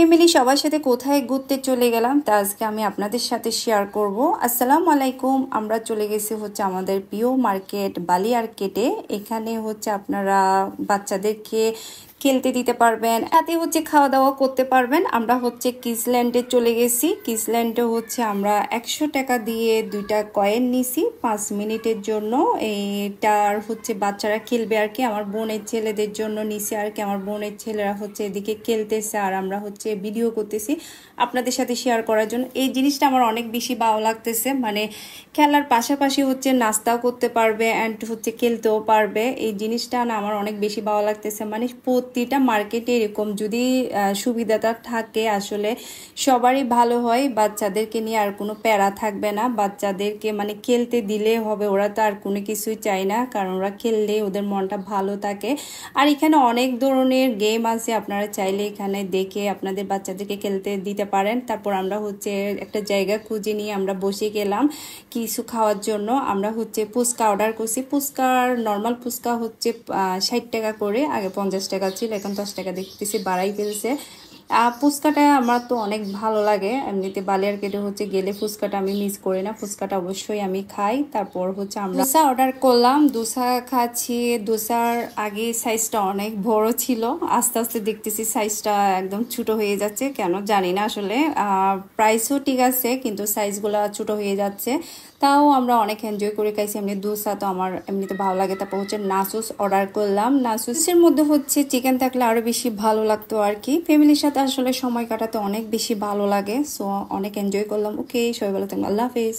Family সবার সাথে কোথায় ঘুরতে চলে গেলাম তা আজকে আমি আপনাদের সাথে শেয়ার করব। আসসালামু আলাইকুম। আমরা চলে গেছি হচ্ছে আমাদের প্রিয় মার্কেট বালি আর্কেটে। এখানে হচ্ছে আপনারা বাচ্চাদেরকে খেলতে দিতে পারবেন, সাথে হচ্ছে খাওয়া দাওয়া করতে পারবেন। আমরা হচ্ছে কিডসল্যান্ডে চলে গেছি। কিডসল্যান্ডে হচ্ছে আমরা 100 টাকা দিয়ে 2টা কয়েন নিছি 5 মিনিটের জন্য। এটার হচ্ছে বাচ্চারা খেলবে আর কি। আমার বোনের ছেলেদের জন্য নিছি আর কি। আমার বোনের ছেলেরা হচ্ছে এদিকে খেলতেছে আর আমরা হচ্ছে ভিডিও করতেছি আপনাদের সাথে শেয়ার করার জন্য। এই জিনিসটা আমার অনেক বেশি ভালো লাগতেছে, মানে খেলার পাশাপাশি হচ্ছে নাস্তাও করতে পারবে অ্যান্ড হচ্ছে খেলতেও পারবে। এই জিনিসটা না আমার অনেক বেশি ভালো লাগতেছে। মানে প্রতিটা মার্কেটে এরকম যদি সুবিধাটা থাকে আসলে সবারই ভালো হয়। বাচ্চাদেরকে নিয়ে আর কোনো প্যারা থাকবে না, বাচ্চাদেরকে মানে খেলতে দিলে হবে। ওরা তো আর কোনো কিছুই চায় না, কারণ ওরা খেললে ওদের মনটা ভালো থাকে। আর এখানে অনেক ধরনের গেম আছে, আপনারা চাইলে এখানে দেখে আপনাদের বাচ্চাদেরকে খেলতে দিতে পারেন। তারপর আমরা হচ্ছে একটা জায়গা খুঁজে নিয়ে আমরা বসে গেলাম কিছু খাওয়ার জন্য। আমরা হচ্ছে ফুচকা অর্ডার করছি। ফুচকার নর্মাল ফুচকা হচ্ছে 60 টাকা করে, আগে 50 টাকা ছিল, এখন 10 টাকা দেখতেছি বাড়াই ফেলছে। ফুচকাটা আমার তো অনেক ভালো লাগে। এমনিতে বালি আর্কেটে হচ্ছে গেলে ফুচকাটা আমি মিস করি না, ফুচকাটা অবশ্যই আমি খাই। তারপর হচ্ছে আমরা দোসা অর্ডার করলাম, দোসা খাচ্ছি। দোসার আগে সাইজটা অনেক বড় ছিল, আস্তে আস্তে দেখতেছি সাইজটা একদম ছোট হয়ে যাচ্ছে, কেন জানি না আসলে। প্রাইসও ঠিক আছে কিন্তু সাইজগুলো ছোট হয়ে যাচ্ছে। তাও আমরা অনেক এনজয় করে খাইছি। এমনি দোসা তো আমার এমনিতে ভালো লাগে। তারপর হচ্ছে নাসুস অর্ডার করলাম। নাসুসের মধ্যে হচ্ছে চিকেন থাকলে আরো বেশি ভালো লাগতো আর কি। ফ্যামিলির সাথে আসলে সময় কাটাতে অনেক বেশি ভালো লাগে, সো অনেক এনজয় করলাম। ওকে, সবাই ভালো থাকবেন, আল্লাহ হাফেজ।